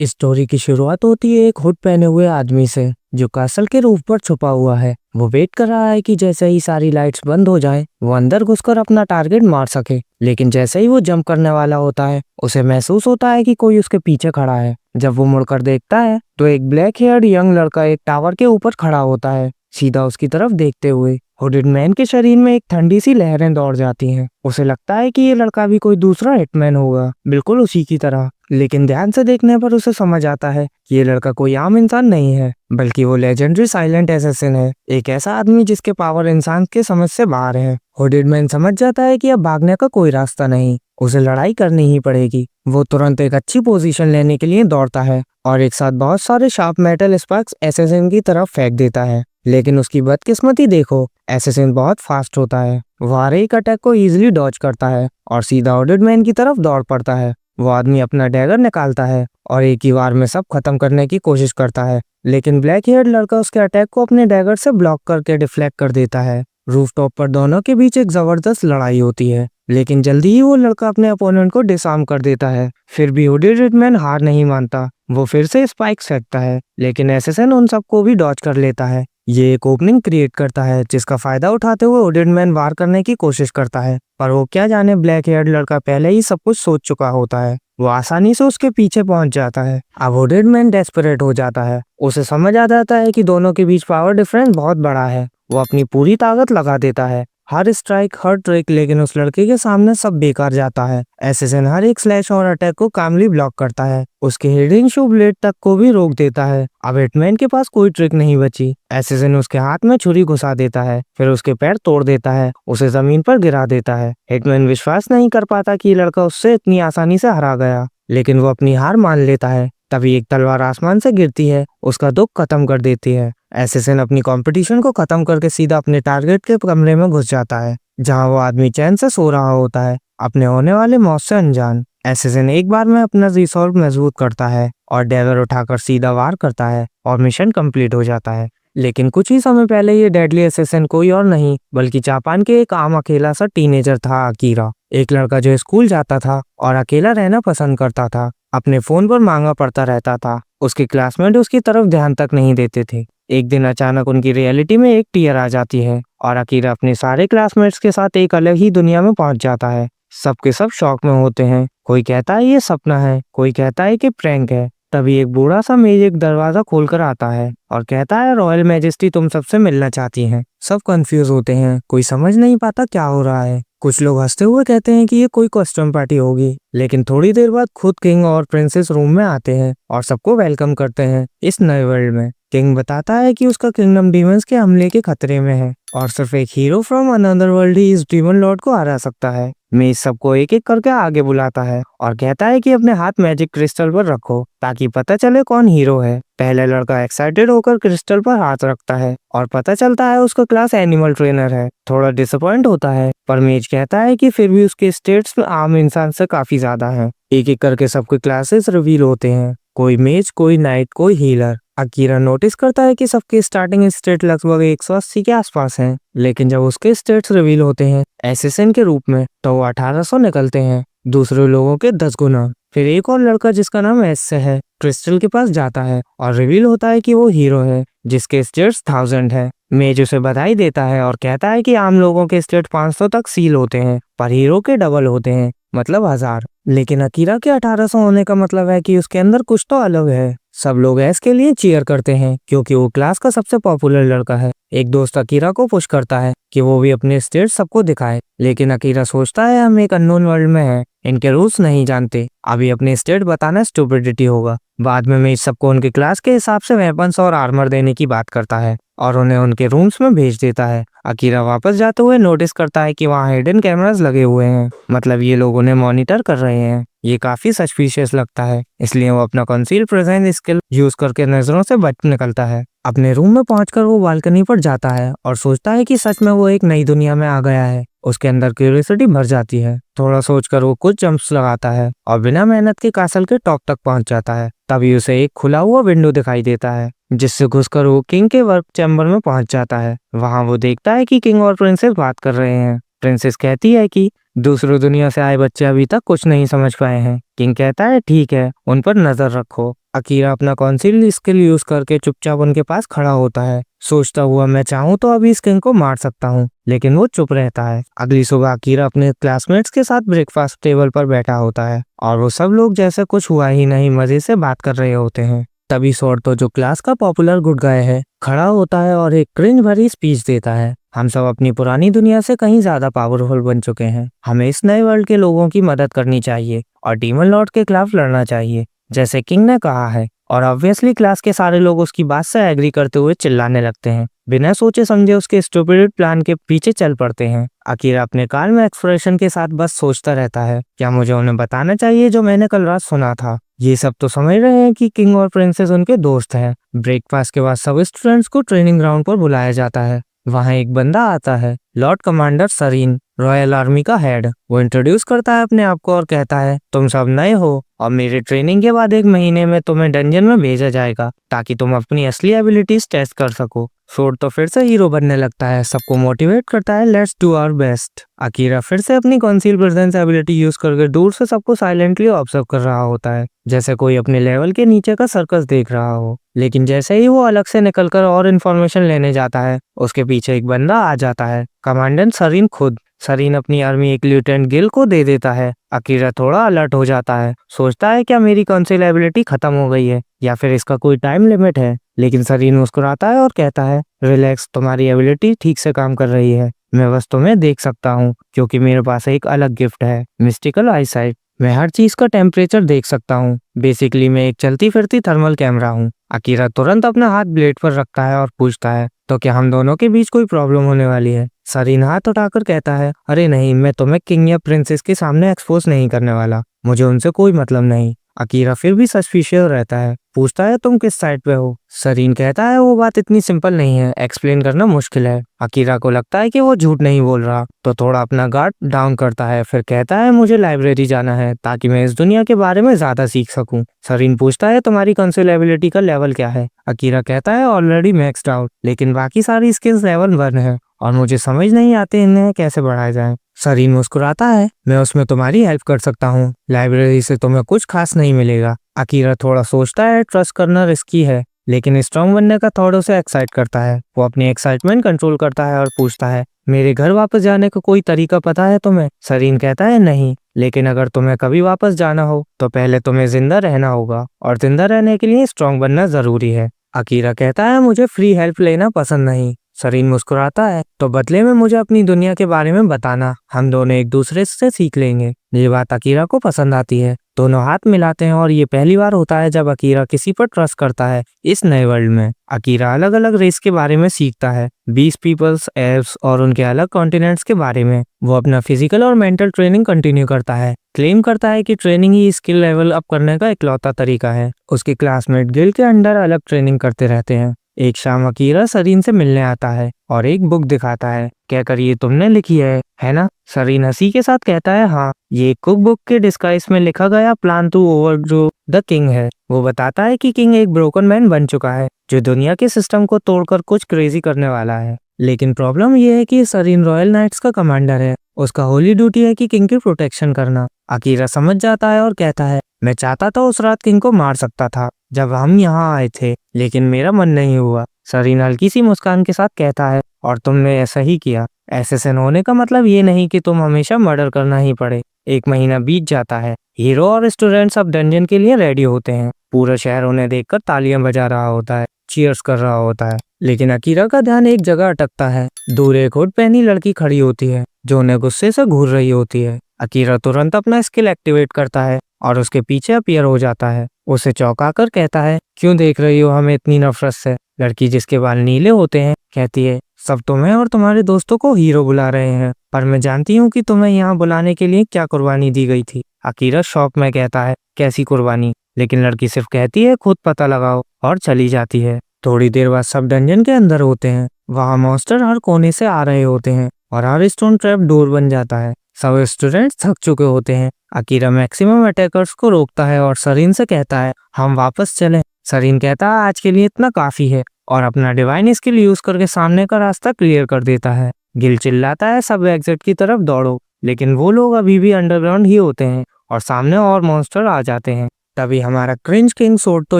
Story की शुरुआत होती है एक हुड पहने हुए आदमी से जो कासल के रूफ पर छुपा हुआ है। वो वेट कर रहा है कि जैसे ही सारी लाइट्स बंद हो जाएं, वो अंदर घुसकर अपना टारगेट मार सके। लेकिन जैसे ही वो जंप करने वाला होता है, उसे महसूस होता है कि कोई उसके पीछे खड़ा है। जब वो मुड़कर देखता है तो एक ब्लैक हेयर्ड यंग लड़का एक टावर के ऊपर खड़ा होता है, सीधा उसकी तरफ देखते हुए। हुडेड मैन के शरीर में एक ठंडी सी लहरें दौड़ जाती हैं। उसे लगता है कि ये लड़का भी कोई दूसरा हिटमैन होगा, बिल्कुल उसी की तरह। लेकिन ध्यान से देखने पर उसे समझ आता है कि ये लड़का कोई आम इंसान नहीं है, बल्कि वो लेजेंडरी साइलेंट असैसिन है, एक ऐसा आदमी जिसके पावर इंसान के समझ से बाहर है। हुडेड मैन समझ जाता है कि अब भागने का कोई रास्ता नहीं, उसे लड़ाई करनी ही पड़ेगी। वो तुरंत एक अच्छी पोजीशन लेने के लिए दौड़ता है और एक साथ बहुत सारे शार्प मेटल स्पार्क्स असैसिन की तरफ फेंक देता है। लेकिन उसकी बदकिस्मती देखो, असैसिन बहुत फास्ट होता है। वो हर एक अटैक को इजीली डॉज करता है और सीधा हुडेड मैन की तरफ दौड़ पड़ता है। वो आदमी अपना डैगर निकालता है और एक ही बार में सब खत्म करने की कोशिश करता है, लेकिन ब्लैक हेयर्ड लड़का उसके अटैक को अपने डैगर से ब्लॉक करके डिफ्लेक्ट कर देता है। रूफटॉप पर दोनों के बीच एक जबरदस्त लड़ाई होती है, लेकिन जल्दी ही वो लड़का अपने अपोनेंट को डिसआर्म कर देता है। फिर भी हुडेड मैन हार नहीं मानता। वो फिर से स्पाइक फेंकता है, लेकिन असैसिन उन सबको भी डॉज कर लेता है। ये एक ओपनिंग क्रिएट करता है जिसका फायदा उठाते हुए हुडेड मैन वार करने की कोशिश करता है, पर वो क्या जाने ब्लैक हेयर्ड लड़का पहले ही सब कुछ सोच चुका होता है। वो आसानी से उसके पीछे पहुंच जाता है। अब हुडेड मैन डेस्परेट हो जाता है। उसे समझ आ जाता है कि दोनों के बीच पावर डिफरेंस बहुत बड़ा है। वो अपनी पूरी ताकत लगा देता है, हर स्ट्राइक, हर ट्रिक, लेकिन उस लड़के के सामने सब बेकार जाता है। असैसिन हर एक स्लैश और अटैक को कामली ब्लॉक करता है, उसके हिडिंग शू ब्लेड तक को भी रोक देता है। अब हिटमैन के पास कोई ट्रिक नहीं बची। असैसिन उसके हाथ में छुरी घुसा देता है, फिर उसके पैर तोड़ देता है, उसे जमीन पर गिरा देता है। हिटमैन विश्वास नहीं कर पाता कि ये लड़का उससे इतनी आसानी से हरा गया, लेकिन वो अपनी हार मान लेता है। तभी एक तलवार आसमान से गिरती है, उसका दुख खत्म कर देती है। असैसिन अपनी कंपटीशन को खत्म करके सीधा अपने टारगेट के कमरे में घुस जाता है, जहां वो आदमी चैन से सो रहा होता है, अपने होने वाले मौत से अनजान। असैसिन एक बार में अपना रिसॉल्व मजबूत करता है और डैगर उठाकर सीधा वार करता है और मिशन कंप्लीट हो जाता है। लेकिन कुछ ही समय पहले ये डेडली असैसिन कोई और नहीं बल्कि जापान के एक आम अकेला सा टीनेजर था, अकीरा। एक लड़का जो स्कूल जाता था और अकेला रहना पसंद करता था, अपने फोन पर मांगा पढ़ता रहता था। उसके क्लासमेट उसकी तरफ ध्यान तक नहीं देते थे। एक दिन अचानक उनकी रियलिटी में एक टीयर आ जाती है और अकीरा अपने सारे क्लासमेट्स के साथ एक अलग ही दुनिया में पहुंच जाता है। सबके सब शॉक में होते हैं। कोई कहता है ये सपना है, कोई कहता है कि प्रैंक है। तभी एक बूढ़ा सा मेज एक दरवाजा खोलकर आता है और कहता है, रॉयल मैजेस्टी तुम सबसे मिलना चाहती हैं। सब कंफ्यूज होते हैं, कोई समझ नहीं पाता क्या हो रहा है। कुछ लोग हंसते हुए कहते हैं कि ये कोई कॉस्ट्यूम पार्टी होगी, लेकिन थोड़ी देर बाद खुद किंग और प्रिंसेस रूम में आते हैं और सबको वेलकम करते हैं इस नए वर्ल्ड में। किंग बताता है कि उसका किंगडम डीमंस के हमले के खतरे में है और सिर्फ एक हीरो फ्रॉम अनदर वर्ल्ड ही इस डीमन लॉर्ड को हरा सकता है। मेज सबको एक एक करके आगे बुलाता है और कहता है कि अपने हाथ मैजिक क्रिस्टल पर रखो ताकि पता चले कौन हीरो है। पहला लड़का एक्साइटेड होकर क्रिस्टल पर हाथ रखता है और पता चलता है उसका क्लास एनिमल ट्रेनर है। थोड़ा डिसअपॉइंट होता है, पर मेज कहता है कि फिर भी उसके स्टेट्स आम इंसान से काफी ज्यादा है। एक एक करके सबके क्लासेस रिवील होते हैं, कोई मेज, कोई नाइट, कोई हीलर। अकीरा नोटिस करता है कि सबके स्टार्टिंग स्टेट लगभग 180 के आसपास हैं, लेकिन जब उसके स्टेट्स रिवील होते हैं असैसिन के रूप में, तो वो 1800 निकलते हैं, दूसरे लोगों के 10 गुना। फिर एक और लड़का जिसका नाम एस से है क्रिस्टल के पास जाता है और रिवील होता है कि वो हीरो है जिसके स्टेट्स 1000 है। मेज उसे बधाई देता है और कहता है कि आम लोगों के स्टेट 500 तक सील होते हैं, पर हीरो के डबल होते हैं, मतलब 1000। लेकिन अकीरा के 1800 होने का मतलब है कि उसके अंदर कुछ तो अलग है। सब लोग एस के लिए चीयर करते हैं क्योंकि वो क्लास का सबसे पॉपुलर लड़का है। एक दोस्त अकीरा को पुश करता है कि वो भी अपने स्टेट सबको दिखाए, लेकिन अकीरा सोचता है हम एक अननोन वर्ल्ड में हैं, इनके रूल्स नहीं जानते, अभी अपने स्टेट बताना स्टूपिडिटी होगा। बाद में मैं सबको उनके क्लास के हिसाब से वेपन्स और आर्मर देने की बात करता है और उन्हें उनके रूम्स में भेज देता है। अकीरा वापस जाते हुए नोटिस करता है कि वहाँ हिडन कैमरास लगे हुए हैं, मतलब ये लोग उन्हें मॉनिटर कर रहे हैं। ये काफी सस्पिशियस लगता है, इसलिए वो अपना कंसील प्रेजेंस स्किल यूज करके नजरों से बच निकलता है। अपने रूम में पहुंचकर वो बालकनी पर जाता है और सोचता है कि सच में वो एक नई दुनिया में आ गया है। उसके अंदर क्यूरियोसिटी भर जाती है। थोड़ा सोचकर वो कुछ जंप्स लगाता है और बिना मेहनत के कासल के टॉप तक पहुंच जाता है। तभी उसे एक खुला हुआ विंडो दिखाई देता है, जिससे घुसकर वो किंग के वर्क चैम्बर में पहुंच जाता है। वहां वो देखता है कि किंग और प्रिंसेस बात कर रहे हैं। प्रिंसेस कहती है कि दूसरी दुनिया से आए बच्चे अभी तक कुछ नहीं समझ पाए हैं। किंग कहता है ठीक है, उन पर नजर रखो। अकीरा अपना कॉन्सील स्किल यूज करके चुपचाप उनके पास खड़ा होता है, सोचता हुआ मैं चाहूँ तो अभी इस किंग को मार सकता हूँ, लेकिन वो चुप रहता है। अगली सुबह अकीरा अपने क्लासमेट्स के साथ ब्रेकफास्ट टेबल पर बैठा होता है और वो सब लोग जैसे कुछ हुआ ही नहीं मजे से बात कर रहे होते हैं। तभी सोर्टो, जो क्लास का पॉपुलर गुड गाय है, खड़ा होता है और एक क्रिंज भरी स्पीच देता है। हम सब अपनी पुरानी दुनिया से कहीं ज्यादा पावरफुल बन चुके हैं, हमें इस नए वर्ल्ड के लोगों की मदद करनी चाहिए और डीमन लॉर्ड के खिलाफ लड़ना चाहिए, जैसे किंग ने कहा है। और ऑब्वियसली क्लास के सारे लोग उसकी बात से एग्री करते हुए चिल्लाने लगते हैं, बिना सोचे समझे उसके स्टूपिड प्लान के पीछे चल पड़ते हैं। अकीरा अपने कान में एक्सप्रेशन के साथ बस सोचता रहता है, क्या मुझे उन्हें बताना चाहिए जो मैंने कल रात सुना था। ये सब तो समझ रहे हैं कि किंग और प्रिंसेस उनके दोस्त हैं। ब्रेकफास्ट के बाद सब स्टूडेंट्स को ट्रेनिंग ग्राउंड पर बुलाया जाता है। वहाँ एक बंदा आता है, lord commander Sarin, royal army का हेड। वो इंट्रोड्यूस करता है अपने आप को और कहता है, तुम सब नए हो और मेरी ट्रेनिंग के बाद 1 महीने में तुम्हें डंजन में भेजा जाएगा ताकि तुम अपनी असली एबिलिटीज टेस्ट कर सको। सोर्ड तो फिर से हीरो बनने लगता है, सबको मोटिवेट करता है, let's do our best. Akira फिर से अपनी कॉन्सील प्रेजेंस एबिलिटी यूज करके दूर से सबको साइलेंटली ऑब्जर्व कर रहा होता है, जैसे कोई अपने लेवल के नीचे का सर्कस देख रहा हो। लेकिन जैसे ही वो अलग से निकलकर और इन्फॉर्मेशन लेने जाता है, उसके पीछे एक बंदा आ जाता है, कमांडेंट सरीन खुद। सरीन अपनी आर्मी एक लेफ्टिनेंट गिल को दे देता है। अकीरा थोड़ा अलर्ट हो जाता है, सोचता है क्या मेरी कॉन्सील एबिलिटी खत्म हो गई है या फिर इसका कोई टाइम लिमिट है। लेकिन सरीन मुस्कुराता है और कहता है, रिलैक्स, तुम्हारी एबिलिटी ठीक से काम कर रही है। मैं बस तुम्हें देख सकता हूँ क्योंकि मेरे पास एक अलग गिफ्ट है, मिस्टिकल आईसाइट। मैं हर चीज का टेम्परेचर देख सकता हूँ। बेसिकली मैं एक चलती फिरती थर्मल कैमरा हूँ। अकीरा तुरंत अपना हाथ ब्लेड पर रखता है और पूछता है, तो क्या हम दोनों के बीच कोई प्रॉब्लम होने वाली है। सरीन हाथ उठाकर कहता है, अरे नहीं, मैं तुम्हें किंग या प्रिंसेस के सामने एक्सपोज नहीं करने वाला, मुझे उनसे कोई मतलब नहीं। अकीरा फिर भी सस्पिशियस रहता है, पूछता है तुम किस साइड पे हो। सरीन कहता है वो बात इतनी सिंपल नहीं है, एक्सप्लेन करना मुश्किल है। अकीरा को लगता है कि वो झूठ नहीं बोल रहा, तो थोड़ा अपना गार्ड डाउन करता है, फिर कहता है मुझे लाइब्रेरी जाना है ताकि मैं इस दुनिया के बारे में ज्यादा सीख सकूं। सरीन पूछता है तुम्हारी कंसोल एबिलिटी का लेवल क्या है। अकीरा कहता है ऑलरेडी मैक्स्ड आउट, लेकिन बाकी सारी स्किल्स लेवल 1 है और मुझे समझ नहीं आते इन्हें कैसे बढ़ाया जाए। सरीन मुस्कुराता है, मैं उसमें तुम्हारी हेल्प कर सकता हूँ, लाइब्रेरी से तुम्हें कुछ खास नहीं मिलेगा। अकीरा थोड़ा सोचता है, ट्रस्ट करना रिस्की है, लेकिन स्ट्रॉन्ग बनने का थॉट उसे एक्साइट करता है। वो अपनी एक्साइटमेंट कंट्रोल करता है और पूछता है, मेरे घर वापस जाने का कोई तरीका पता है तुम्हें। सरीन कहता है नहीं, लेकिन अगर तुम्हें कभी वापस जाना हो तो पहले तुम्हें जिंदा रहना होगा और जिंदा रहने के लिए स्ट्रॉन्ग बनना जरूरी है। अकीरा कहता है मुझे फ्री हेल्प लेना पसंद नहीं। सरीन मुस्कुराता है, तो बदले में मुझे अपनी दुनिया के बारे में बताना, हम दोनों एक दूसरे से सीख लेंगे। ये बात अकीरा को पसंद आती है, दोनों हाथ मिलाते हैं और ये पहली बार होता है जब अकीरा किसी पर ट्रस्ट करता है इस नए वर्ल्ड में। अकीरा अलग अलग रेस के बारे में सीखता है, 20 पीपल्स, एल्व्स और उनके अलग कॉन्टिनेंट्स के बारे में। वो अपना फिजिकल और मेंटल ट्रेनिंग कंटिन्यू करता है, क्लेम करता है कि ट्रेनिंग ही स्किल लेवल अप करने का इकलौता तरीका है। उसके क्लासमेट गिल के अंडर अलग ट्रेनिंग करते रहते हैं। एक शाम अकीरा सरीन से मिलने आता है और एक बुक दिखाता है, कहकर ये तुमने लिखी है ना। सरीन हंसी के साथ कहता है हाँ, ये कुक बुक के डिस्गाइज में लिखा गया plan to overthrow the king है। वो बताता है कि किंग एक ब्रोकन मैन बन चुका है जो दुनिया के सिस्टम को तोड़कर कुछ क्रेजी करने वाला है। लेकिन प्रॉब्लम ये है कि सरीन रॉयल नाइट्स का कमांडर है, उसका होली ड्यूटी है कि किंग की प्रोटेक्शन करना। अकीरा समझ जाता है और कहता है, मैं चाहता था उस रात किंग को मार सकता था जब हम यहाँ आए थे, लेकिन मेरा मन नहीं हुआ। सरीन हल्की सी मुस्कान के साथ कहता है, और तुमने ऐसा ही किया। एसेसिन होने का मतलब ये नहीं कि तुम हमेशा मर्डर करना ही पड़े। 1 महीना बीत जाता है, हीरो और स्टूडेंट्स अब डंजन के लिए रेडी होते हैं। पूरा शहर उन्हें देखकर तालियां बजा रहा होता है, चीयर्स कर रहा होता है। लेकिन अकीरा का ध्यान एक जगह अटकता है। दूर एक हुड पहनी लड़की खड़ी होती है जो उन्हें गुस्से से घूर रही होती है। अकीरा तुरंत अपना स्किल एक्टिवेट करता है और उसके पीछे अपीयर हो जाता है। उसे चौंकाकर कहता है, क्यों देख रही हो हमें इतनी नफरत से। लड़की, जिसके बाल नीले होते हैं, कहती है, सब तुम्हें और तुम्हारे दोस्तों को हीरो बुला रहे हैं, पर मैं जानती हूँ कि तुम्हें यहाँ बुलाने के लिए क्या कुर्बानी दी गई थी। अकीरा शॉक में कहता है, कैसी कुर्बानी। लेकिन लड़की सिर्फ कहती है, खुद पता लगाओ, और चली जाती है। थोड़ी देर बाद सब डंजन के अंदर होते हैं। वहाँ मॉन्स्टर हर कोने से आ रहे होते हैं और हर स्टोन ट्रैप डोर बन जाता है। सब स्टूडेंट्स थक चुके होते हैं। अकीरा मैक्सिमम अटैकर्स को रोकता है और सरीन से कहता है, हम वापस चलें। सरीन कहता है, आज के लिए इतना काफी है, और अपना डिवाइन स्किल यूज करके सामने का रास्ता क्लियर कर देता है। गिल चिल्लाता है, सब एग्जिट की तरफ दौड़ो, लेकिन वो लोग अभी भी अंडरग्राउंड ही होते हैं और सामने और मॉन्स्टर आ जाते हैं। तभी हमारा क्रिंज किंग सोर्ड तो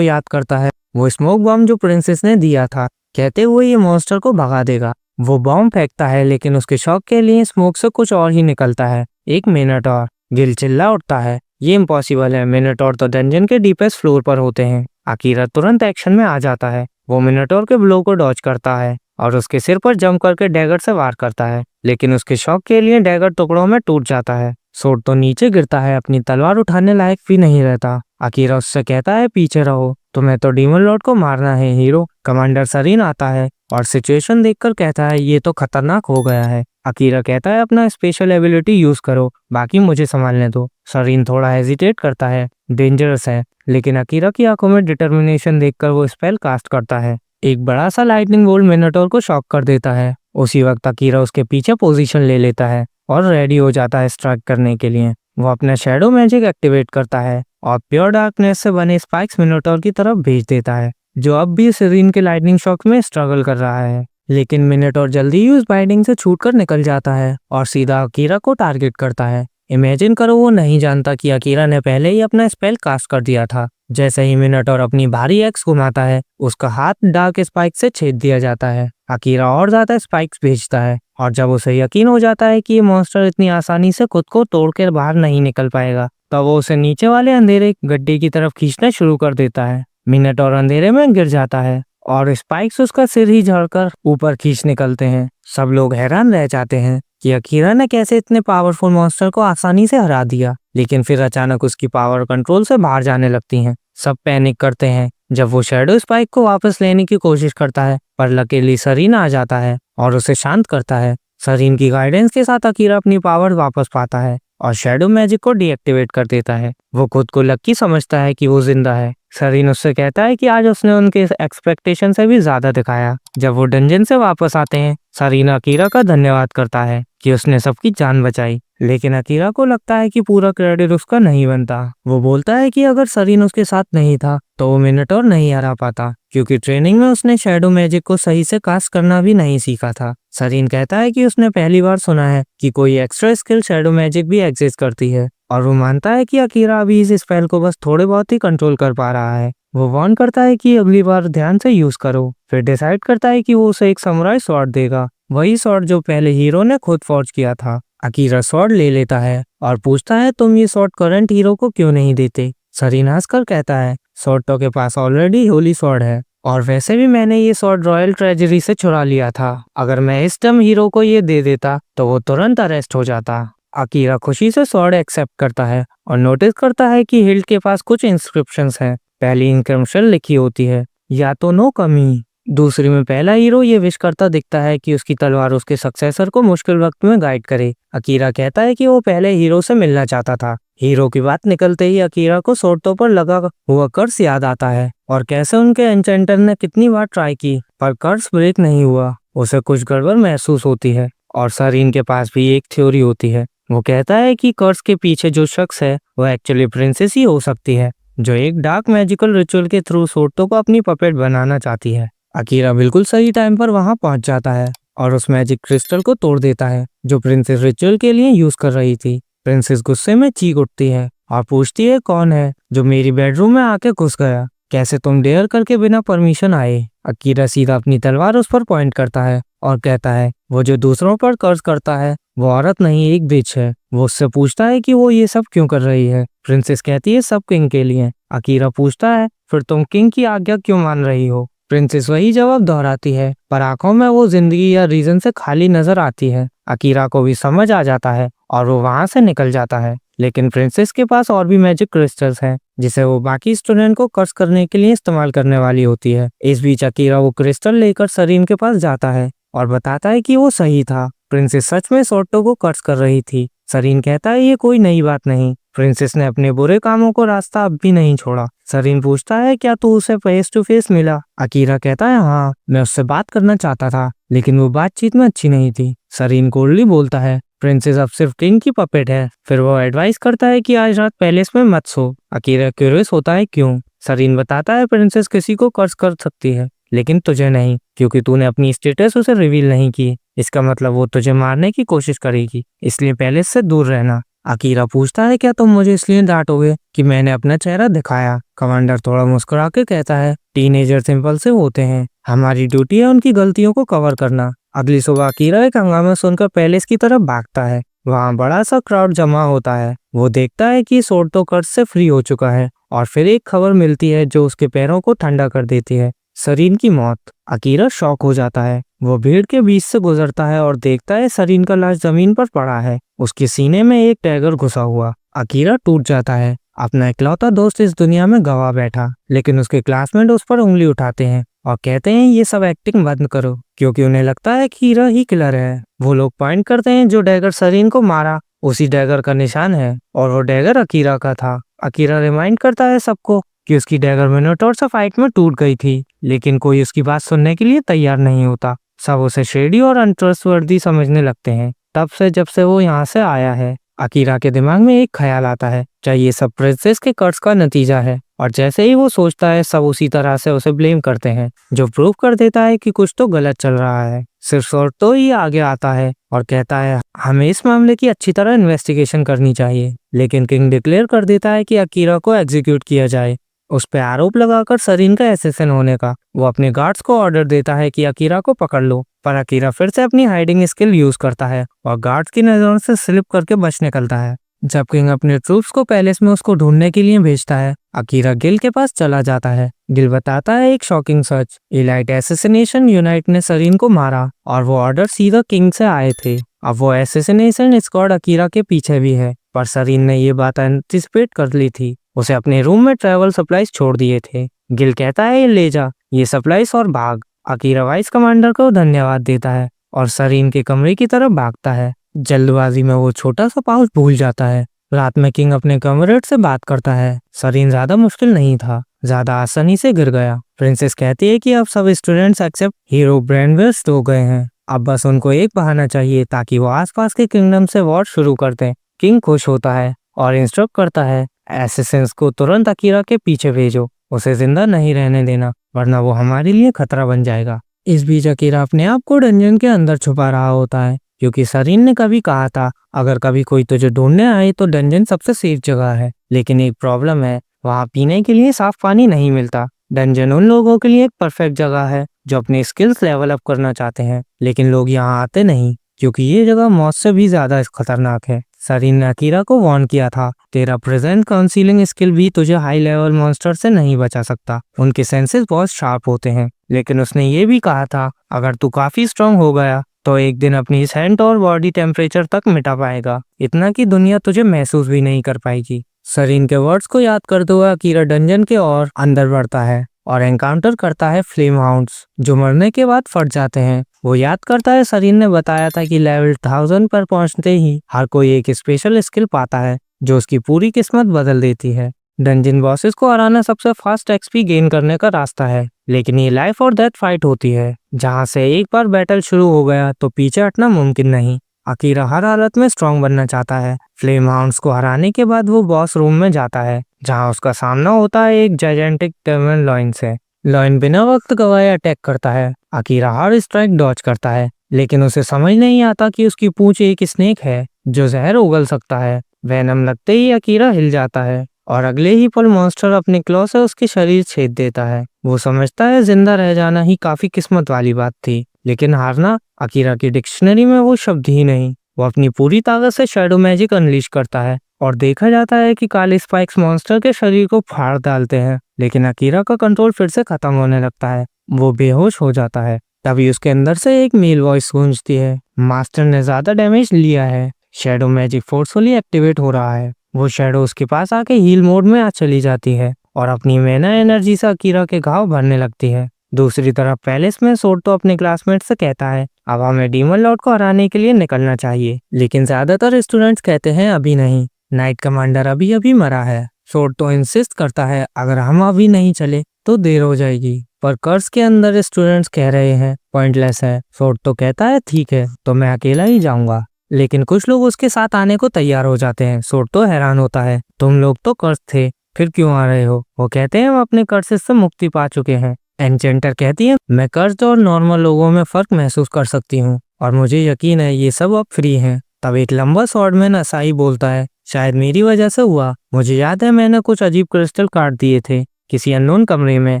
याद करता है वो स्मोक बम जो प्रिंसेस ने दिया था, कहते हुए ये मॉन्स्टर को भगा देगा। वो बॉम्ब फेंकता है लेकिन उसके शॉक के लिए स्मोक से कुछ और ही निकलता है, एक मिनटॉर। गिल चिल्ला उठता है, ये इम्पॉसिबल है, मिनटॉर तो डंजन के डीपेस्ट फ्लोर पर होते हैं। अकीरा तुरंत एक्शन में आ जाता है, वो मिनटॉर के ब्लो को डॉज करता है और उसके सिर पर जंप करके डैगर से वार करता है, लेकिन उसके शॉक के लिए डैगर टुकड़ों में टूट जाता है। सोर्ड तो नीचे गिरता है, अपनी तलवार उठाने लायक भी नहीं रहता। अकीरा उससे कहता है पीछे रहो, तुम्हें तो डीमन लॉर्ड को मारना है हीरो। कमांडर सरीन आता है और सिचुएशन देखकर कहता है ये तो खतरनाक हो गया है। अकीरा कहता है अपना स्पेशल एबिलिटी यूज करो, बाकी मुझे संभालने दो। सरीन थोड़ा हेजिटेट करता है, डेंजरस है, लेकिन अकीरा की आंखों में डिटर्मिनेशन देखकर वो स्पेल कास्ट करता है। एक बड़ा सा लाइटनिंग बोल्ट मिनटोर को शॉक कर देता है। उसी वक्त अकीरा उसके पीछे पोजीशन ले लेता है और रेडी हो जाता है स्ट्राइक करने के लिए। वो अपना शैडो मैजिक एक्टिवेट करता है और प्योर डार्कनेस से बने स्पाइक्स मिनोटॉर की तरफ भेज देता है, जो अब भी सरीन के लाइटनिंग शॉक में स्ट्रगल कर रहा है। लेकिन मिनोटॉर जल्दी ही उस बाइंडिंग से छूटकर निकल जाता है और सीधा अकीरा को टारगेट करता है। इमेजिन करो वो नहीं जानता कि अकीरा ने पहले ही अपना स्पेल कास्ट कर दिया था। जैसे ही मिनोटॉर अपनी भारी एक्स घुमाता है, उसका हाथ डार्क स्पाइक से छेद दिया जाता है। अकीरा और ज्यादा स्पाइक्स भेजता है और जब उसे यकीन हो जाता है कि ये मॉन्स्टर इतनी आसानी से खुद को तोड़कर बाहर नहीं निकल पाएगा, तब वो उसे नीचे वाले अंधेरे गड्ढे की तरफ खींचना शुरू कर देता है। मिनोटॉर अंधेरे में गिर जाता है और स्पाइक्स उसका सिर ही झड़कर ऊपर खींच निकलते हैं। सब लोग हैरान रह जाते हैं कि अकीरा ने कैसे इतने पावरफुल मॉन्स्टर को आसानी से हरा दिया, लेकिन फिर अचानक उसकी पावर कंट्रोल से बाहर जाने लगती हैं। सब पैनिक करते हैं जब वो शैडो स्पाइक को वापस लेने की कोशिश करता है, पर लकीली सरीन आ जाता है और उसे शांत करता है। सरीन की गाइडेंस के साथ अकीरा अपनी पावर वापस पाता है और शैडो मैजिक को डीएक्टिवेट कर देता है। वो खुद को लकी समझता है कि वो जिंदा है। सरीन उससे कहता है कि आज उसने उनके एक्सपेक्टेशन से भी ज्यादा दिखाया। जब वो डंजन से वापस आते हैं, सरीन अकीरा का धन्यवाद करता है कि उसने सबकी जान बचाई, लेकिन अकीरा को लगता है कि पूरा क्रेडिट उसका नहीं बनता। वो बोलता है कि अगर सरीन उसके साथ नहीं था तो वो मिनोटॉर नहीं हरा पाता, क्योंकि ट्रेनिंग में उसने शैडो मैजिक को सही से कास्ट करना भी नहीं सीखा था। सरीन कहता है कि उसने पहली बार सुना है कि कोई एक्स्ट्रा स्किल शैडो मैजिक भी एग्जिस्ट करती है, और वो मानता है कि अकीरा अभी इस स्पेल को बस थोड़े बहुत ही कंट्रोल कर पा रहा है। वो वार्न करता है कि अगली बार ध्यान से यूज करो, फिर डिसाइड करता है कि वो उसे एक समुराई स्वॉर्ड देगा, वही स्वॉर्ड जो पहले हीरो ने खुद फॉर्ज किया था। अकीरा स्वॉर्ड ले लेता है और पूछता है तुम ये स्वॉर्ड करंट हीरो को क्यों नहीं देते। सरीन हंसकर कहता है स्वॉर्ड तो के पास ऑलरेडी होली स्वॉर्ड है, और वैसे भी मैंने ये स्वॉर्ड रॉयल ट्रेजरी से चुरा लिया था। अगर मैं इस टाइम हीरो को ये दे देता तो वो तुरंत अरेस्ट हो जाता। अकीरा खुशी से स्वॉर्ड एक्सेप्ट करता है और नोटिस करता है कि हिल्ड के पास कुछ इंस्क्रिप्शंस हैं। पहली इंस्क्रिप्शन लिखी होती है या तो नो कमी, दूसरी में पहला हीरो ये विश करता दिखता है कि उसकी तलवार उसके सक्सेसर को मुश्किल वक्त में गाइड करे। अकीरा कहता है कि वो पहले हीरो से मिलना चाहता था। हीरो की बात निकलते ही अकीरा को सोर्टो पर लगा हुआ कर्स याद आता है और कैसे उनके एन्चेंटर ने कितनी बार ट्राई की पर कर्स ब्रेक नहीं हुआ। उसे कुछ गड़बड़ महसूस होती है और सरीन के पास भी एक थ्योरी होती है। वो कहता है कि कर्स के पीछे जो शख्स है वो एक्चुअली प्रिंसेस ही हो सकती है, जो एक डार्क मैजिकल रिचुअल के थ्रू सोर्टो को अपनी पपेट बनाना चाहती है। अकीरा बिल्कुल सही टाइम पर वहां पहुंच जाता है और उस मैजिक क्रिस्टल को तोड़ देता है जो प्रिंसेस रिचुअल के लिए यूज कर रही थी। प्रिंसेस गुस्से में चीख उठती है और पूछती है कौन है जो मेरी बेडरूम में आके घुस गया, कैसे तुम डेयर करके बिना परमिशन आए। अकीरा सीधा अपनी तलवार उस पर पॉइंट करता है और कहता है वो जो दूसरों पर कर्ज करता है वो औरत नहीं एक बिच है। वो उससे पूछता है कि वो ये सब क्यों कर रही है। प्रिंसेस कहती है सब किंग के लिए। अकीरा पूछता है फिर तुम किंग की आज्ञा क्यों मान रही हो। प्रिंसेस वही जवाब दोहराती है, पर आंखों में वो जिंदगी या रीजन से खाली नजर आती है। अकीरा को भी समझ आ जाता है और वो वहां से निकल जाता है, लेकिन प्रिंसेस के पास और भी मैजिक क्रिस्टल्स हैं जिसे वो बाकी स्टूडेंट को कर्ज करने के लिए इस्तेमाल करने वाली होती है। इस बीच अकीरा वो क्रिस्टल लेकर सरीन के पास जाता है और बताता है कि वो सही था, प्रिंसेस सच में सोर्टो को कर्ज कर रही थी। सरीन कहता है ये कोई नई बात नहीं, प्रिंसेस ने अपने बुरे कामों को रास्ता अब भी नहीं छोड़ा। सरीन पूछता है क्या तू उसे फेस टू फेस मिला। अकीरा कहता है हाँ, मैं उससे बात करना चाहता था लेकिन वो बातचीत में अच्छी नहीं थी। सरीन कोल्डली बोलता है प्रिंसेस अब सिर्फ किंग की पपेट है। फिर वो एडवाइस करता है कि आज रात पैलेस में मत सो। अकीरा क्यूरियस होता है क्यों। सरीन बताता है प्रिंसेस किसी को कर्ज कर सकती है लेकिन तुझे नहीं, क्योंकि तूने अपनी स्टेटस उसे रिवील नहीं की। इसका मतलब वो तुझे मारने की कोशिश करेगी, इसलिए पैलेस से दूर रहना। अकीरा पूछता है क्या तुम मुझे इसलिए डांटोगे कि मैंने अपना चेहरा दिखाया। कमांडर थोड़ा मुस्कुरा के कहता है टीनेजर सिंपल से होते हैं, हमारी ड्यूटी है उनकी गलतियों को कवर करना। अगली सुबह अकीरा एक हंगामा सुनकर पैलेस की तरफ भागता है। वहाँ बड़ा सा क्राउड जमा होता है। वो देखता है कि सोर्टो कर्ज से फ्री हो चुका है और फिर एक खबर मिलती है जो उसके पैरों को ठंडा कर देती है, सरीन की मौत। अकीरा शॉक हो जाता है। वो भीड़ के बीच से गुजरता है और देखता है सरीन का लाश जमीन पर पड़ा है, उसके सीने में एक डैगर घुसा हुआ। अकीरा टूट जाता है। अपना इकलौता दोस्त इस दुनिया में गवा बैठा, लेकिन उसके क्लासमेट उस पर उंगली उठाते हैं और कहते हैं ये सब एक्टिंग बंद करो, क्योंकि उन्हें लगता है कि हीरा ही किलर है। वो लोग पॉइंट करते हैं जो डैगर सरीन को मारा उसी डैगर का निशान है और वो डैगर अकीरा का था। अकीरा रिमाइंड करता है सबको कि उसकी डैगर मिनोटॉर से फाइट में टूट गई थी, लेकिन कोई उसकी बात सुनने के लिए तैयार नहीं होता। सब उसे शेडी और अनट्रस्टवर्दी समझने लगते हैं। तब से जब से वो यहाँ से आया है, अकीरा के दिमाग में एक ख्याल आता है, चाहे ये सब प्रिंसेस के कर्ज का नतीजा है। और जैसे ही वो सोचता है सब उसी तरह से उसे ब्लेम करते हैं, जो प्रूव कर देता है कि कुछ तो गलत चल रहा है। सिर्फ सोर्टो ही आगे आता है और कहता है हमें इस मामले की अच्छी तरह इन्वेस्टिगेशन करनी चाहिए। लेकिन किंग डिक्लेयर कर देता है कि अकीरा को एग्जीक्यूट किया जाए, उस पे आरोप लगाकर सरीन का एसेसिन होने का। वो अपने गार्ड्स को ऑर्डर देता है कि अकीरा को पकड़ लो, पर अकीरा फिर से अपनी हाइडिंग स्किल यूज करता है और गार्ड्स की नजरों से स्लिप करके बच निकलता है। जब किंग अपने ट्रूप्स को पैलेस में उसको ढूंढने के लिए भेजता है, अकीरा गिल के पास चला जाता है। गिल बताता है एक शॉकिंग सच, एलाइट एसेसिनेशन यूनिट ने सरीन को मारा और वो ऑर्डर सीधा किंग से आए थे। अब वो एसेसिनेशन स्क्वाड अकीरा के पीछे भी है, पर सरीन ने ये बात एंटिसिपेट कर ली थी। उसे अपने रूम में ट्रैवल सप्लाईज छोड़ दिए थे। गिल कहता है ये ले जा ये सप्लाईज और भाग। अकीरा वाइस कमांडर को धन्यवाद देता है और सरीन के कमरे की तरफ भागता है। जल्दबाजी में वो छोटा सा पाउच भूल जाता है। रात में किंग अपने कमरेड से बात करता है। सरीन ज्यादा मुश्किल नहीं था, ज्यादा आसानी से गिर गया। प्रिंसेस कहती है कि अब सब स्टूडेंट्स एक्सेप्ट हीरो ब्रेनवेस्ट हो गए हैं, अब बस उनको एक बहाना चाहिए ताकि वो आसपास के किंगडम से वॉर शुरू कर दें। किंग खुश होता है और इंस्ट्रक्ट करता है एसेसिन्स को तुरंत अकीरा के पीछे भेजो, उसे जिंदा नहीं रहने देना वरना वो हमारे लिए खतरा बन जाएगा। इस बीच अकीरा अपने आप को डंजन के अंदर छुपा रहा होता है, क्योंकि सरीन ने कभी कहा था अगर कभी कोई तुझे ढूंढने आए तो डंजन सबसे सेफ जगह है। लेकिन एक प्रॉब्लम है, वहाँ पीने के लिए साफ पानी नहीं मिलता। डंजन उन लोगों के लिए एक परफेक्ट जगह है जो अपने स्किल्स लेवल अप करना चाहते हैं, लेकिन लोग यहाँ आते नहीं क्योंकि ये जगह मौत से भी ज्यादा खतरनाक है। सरीन ने अकीरा को वार्न किया था, तेरा प्रेजेंट काउंसिलिंग स्किल भी तुझे हाई लेवल मॉन्स्टर से नहीं बचा सकता, उनके सेंसेस बहुत शार्प होते हैं। लेकिन उसने ये भी कहा था अगर तू काफी स्ट्रांग हो गया तो एक दिन अपनी सेंट और बॉडी टेम्परेचर तक मिटा पाएगा, इतना कि दुनिया तुझे महसूस भी नहीं कर पाएगी। सरीन के वर्ड्स को याद करते हुए अकीरा डंजन के और अंदर बढ़ता है और एनकाउंटर करता है फ्लेम हाउंड्स, जो मरने के बाद फट जाते हैं। वो याद करता है सरीन ने बताया था कि लेवल 1000 पर पहुंचते ही हर कोई एक स्पेशल स्किल पाता है जो उसकी पूरी किस्मत बदल देती है। डंजन बॉसेस को हराना सबसे फास्ट एक्सपी गेन करने का रास्ता है, लेकिन ये लाइफ और डेथ फाइट होती है जहाँ से एक बार बैटल शुरू हो गया तो पीछे हटना मुमकिन नहीं। अकीरा हर हालत में स्ट्रांग बनना चाहता है। फ्लेम हाउंड्स को हराने के बाद वो बॉस रूम में जाता है जहाँ उसका सामना होता है एक जायजेंटिक टर्मन लॉइन से। लॉइन बिना वक्त गवाए अटैक करता है। अकीरा हर स्ट्राइक डॉज करता है, लेकिन उसे समझ नहीं आता कि उसकी पूंछ एक स्नेक है जो जहर उगल सकता है। वेनम लगते ही अकीरा हिल जाता है और अगले ही पल मॉन्स्टर अपने क्लॉ से उसके शरीर छेद देता है। वो समझता है जिंदा रह जाना ही काफी किस्मत वाली बात थी, लेकिन हारना अकीरा की डिक्शनरी में वो शब्द ही नहीं। वो अपनी पूरी ताकत से शैडो मैजिक अनलीश करता है और देखा जाता है कि काले स्पाइक्स मॉन्स्टर के शरीर को फाड़ डालते हैं, लेकिन अकीरा का कंट्रोल फिर से खत्म होने लगता है। वो बेहोश हो जाता है। तभी उसके अंदर से एक मेल वॉइस गूंजती है, मास्टर ने ज्यादा डैमेज लिया है, शैडो मैजिक फोर्सफुली एक्टिवेट हो रहा है। वो शैडो उसके पास आके हील मोड में आ चली जाती है और अपनी मैना एनर्जी से अकीरा के घाव भरने लगती है। दूसरी तरफ पैलेस में सोर्टो अपने क्लासमेट से कहता है अब हमें डीमन लॉर्ड को हराने के लिए निकलना चाहिए, लेकिन ज्यादातर स्टूडेंट्स कहते हैं अभी नहीं, नाइट कमांडर अभी अभी मरा है। सोर्टो इंसिस्ट करता है अगर हम अभी नहीं चले तो देर हो जाएगी, पर कर्स के अंदर स्टूडेंट्स कह रहे हैं पॉइंटलेस है। सोर्टो कहता है ठीक है तो मैं अकेला ही जाऊंगा, लेकिन कुछ लोग उसके साथ आने को तैयार हो जाते हैं। सोर्टो हैरान होता है, तुम लोग तो कर्स थे, फिर क्यों आ रहे हो? वो कहते हैं हम अपने कर्सेस से मुक्ति पा चुके हैं। एन्चेंटर कहती है मैं कर्स और नॉर्मल लोगों में फर्क महसूस कर सकती हूँ और मुझे यकीन है ये सब अब फ्री हैं। तब एक लंबा स्वॉर्डमैन असाई बोलता है, शायद मेरी वजह से हुआ। मुझे याद है मैंने कुछ अजीब क्रिस्टल काट दिए थे किसी अननोन कमरे में,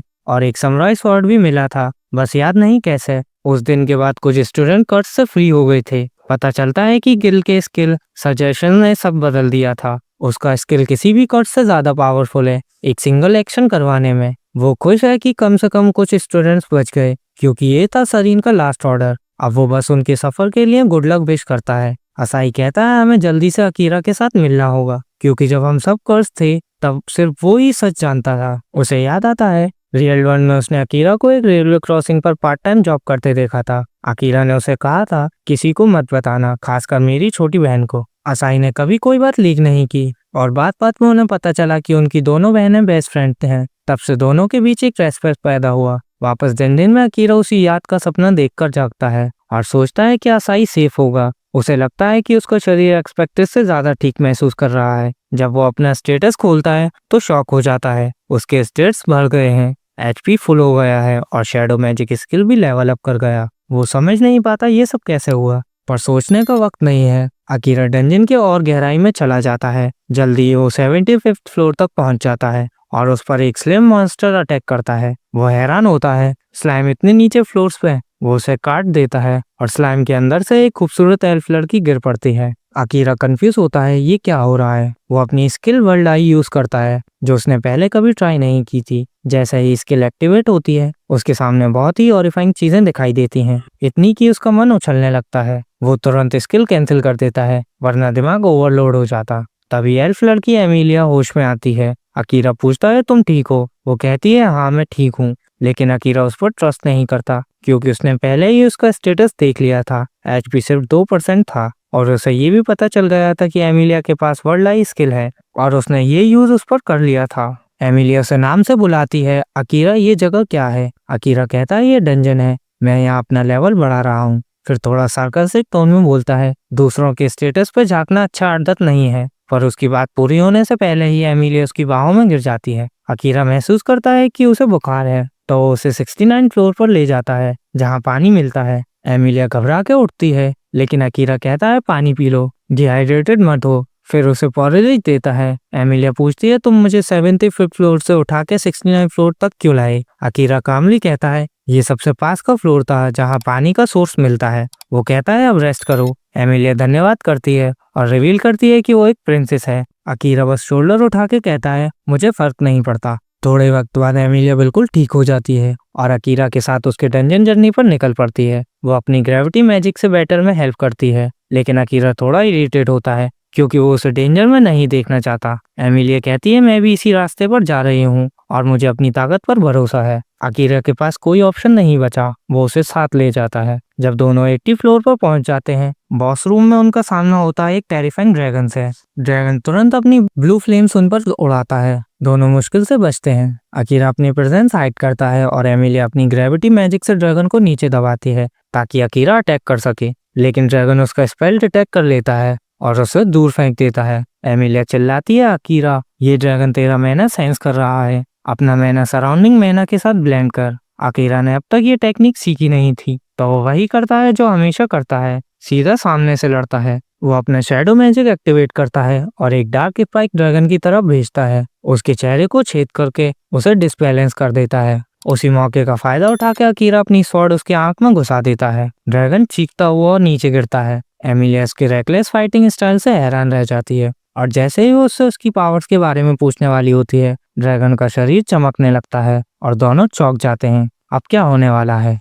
और एक समुराई स्वॉर्ड भी मिला था, बस याद नहीं कैसे। उस दिन के बाद कुछ स्टूडेंट कर्स से फ्री हो गए थे। पता चलता है कि गिल के स्किल सजेशन ने सब बदल दिया था। उसका स्किल किसी भी कर्स से ज्यादा पावरफुल है एक सिंगल एक्शन करवाने में। वो खुश है कि कम से कम कुछ स्टूडेंट्स बच गए, क्योंकि ये था सरीन का लास्ट ऑर्डर। अब वो बस उनके सफर के लिए गुड लक विश करता है। असाई कहता है हमें जल्दी से अकीरा के साथ मिलना होगा, क्योंकि जब हम सब कर्स थे तब सिर्फ वो ही सच जानता था। उसे याद आता है रियल वर्ल्ड में उसने अकीरा को एक रेलवे क्रॉसिंग पर पार्ट टाइम जॉब करते देखा था। अकीरा ने उसे कहा था किसी को मत बताना, खासकर मेरी छोटी बहन को। असाई ने कभी कोई बात लीक नहीं की, और बात बात में उन्हें पता चला कि उनकी दोनों बहनें बेस्ट फ्रेंड हैं। तब से दोनों के बीच एक रेस्पेक्ट पैदा हुआ। वापस दिन में अकीरा उसी याद का सपना देखकर जागता है और सोचता है कि असाई सेफ होगा। उसे लगता है कि उसका शरीर एक्सपेक्टेड से ज्यादा ठीक महसूस कर रहा है। जब वो अपना स्टेटस खोलता है तो शॉक हो जाता है। उसके स्टेट्स बढ़ गए हैं, एचपी फुल हो गया है और शैडो मैजिक स्किल भी लेवल अप कर गया। वो समझ नहीं पाता ये सब कैसे हुआ, पर सोचने का वक्त नहीं है। अकीरा डंजन के और गहराई में चला जाता है। जल्दी वो 75th फ्लोर तक पहुंच जाता है और उस पर एक स्लिम मॉन्स्टर अटैक करता है। वो हैरान होता है स्लाइम इतने नीचे फ्लोर्स पे। वो उसे काट देता है और स्लाइम के अंदर से एक खूबसूरत एल्फ लड़की गिर पड़ती है। अकीरा कंफ्यूज होता है ये क्या हो रहा है। वो अपनी स्किल वर्ल्ड आई यूज करता है जो उसने पहले कभी ट्राई नहीं की थी। जैसे ही स्किल एक्टिवेट होती है उसके सामने बहुत ही हॉरिफाइंग चीजें दिखाई देती हैं, इतनी कि उसका मन उछलने लगता है। वो तुरंत स्किल कैंसिल कर देता है वरना दिमाग ओवरलोड हो जाता। तभी एल्फ लड़की एमिलिया होश में आती है। अकीरा पूछता है तुम ठीक हो? वो कहती है हाँ मैं ठीक हूँ, लेकिन अकीरा उस पर ट्रस्ट नहीं करता क्योंकि उसने पहले ही उसका स्टेटस देख लिया था। एचपी सिर्फ 2% था और उसे ये भी पता चल गया था कि एमिलिया के पास वर्ल्ड आई स्किल है और उसने ये यूज उस पर कर लिया था। एमिलिया उसे नाम से बुलाती है, अकीरा ये जगह क्या है? अकीरा कहता है ये डंजन है, मैं यहाँ अपना लेवल बढ़ा रहा हूँ। फिर थोड़ा सार्कास्टिक टोन में बोलता है दूसरों के स्टेटस पे झांकना अच्छा आदत नहीं है। पर उसकी बात पूरी होने से पहले ही एमिलिया उसकी बाहों में गिर जाती है। अकीरा महसूस करता है कि उसे बुखार है तो वो उसे 69 फ्लोर पर ले जाता है जहाँ पानी मिलता है। एमिलिया घबरा के उठती है, लेकिन अकीरा कहता है पानी पी लो, डिहाइड्रेटेड मत हो। फिर उसे पॉरेज देता है। एमिलिया पूछती है तुम मुझे 75th फ्लोर से उठा के 69 फ्लोर तक क्यों लाए? अकीरा कामली कहता है ये सबसे पास का फ्लोर था जहाँ पानी का सोर्स मिलता है। वो कहता है अब रेस्ट करो। एमिलिया धन्यवाद करती है और रिवील करती है कि वो एक प्रिंसेस है। अकीरा बस शोल्डर उठा के कहता है मुझे फर्क नहीं पड़ता। थोड़े वक्त बाद एमिलिया बिल्कुल ठीक हो जाती है और अकीरा के साथ उसके डंजन जर्नी पर निकल पड़ती है। वो अपनी ग्रेविटी मैजिक से बैटर में हेल्प करती है, लेकिन अकीरा थोड़ा इरिटेट होता है क्योंकि वो उसे डेंजर में नहीं देखना चाहता। एमिलिया कहती है मैं भी इसी रास्ते पर जा रही हूँ और मुझे अपनी ताकत पर भरोसा है। अकीरा के पास कोई ऑप्शन नहीं बचा, वो उसे साथ ले जाता है। जब दोनों 80 फ्लोर पर पहुंच जाते हैं, बॉस रूम में उनका सामना होता है एक टेरिफाइंग ड्रैगन से। ड्रैगन तुरंत अपनी ब्लू फ्लेम्स उन पर उड़ाता है। दोनों मुश्किल से बचते हैं। अकीरा अपनी प्रेजेंस हाइड करता है और एमिलिया अपनी ग्रेविटी मैजिक से ड्रैगन को नीचे दबाती है ताकि अकीरा अटैक कर सके, लेकिन ड्रैगन उसका स्पेल डिटेक्ट कर लेता है और उसे दूर फेंक देता है। एमिलिया चिल्लाती है अकीरा ये ड्रैगन तेरा मैना सेंस कर रहा है, अपना मैना सराउंडिंग मैना के साथ ब्लेंड कर। अकीरा ने अब तक ये टेक्निक सीखी नहीं थी तो वो वही करता है जो हमेशा करता है, सीधा सामने से लड़ता है। वो अपना शैडो मैजिक एक्टिवेट करता है और एक डार्क स्पाइक ड्रैगन की तरफ भेजता है। उसके चेहरे को छेद करके उसे डिसबैलेंस कर देता है। उसी मौके का फायदा उठा के अकीरा अपनी स्वॉर्ड उसकी आंख में घुसा देता है। ड्रैगन चीखता हुआ और नीचे गिरता है। एमिलिया इसके रेकलेस फाइटिंग स्टाइल से हैरान रह जाती है और जैसे ही वो उससे उसकी पावर्स के बारे में पूछने वाली होती है, ड्रैगन का शरीर चमकने लगता है और दोनों चौंक जाते हैं। अब क्या होने वाला है?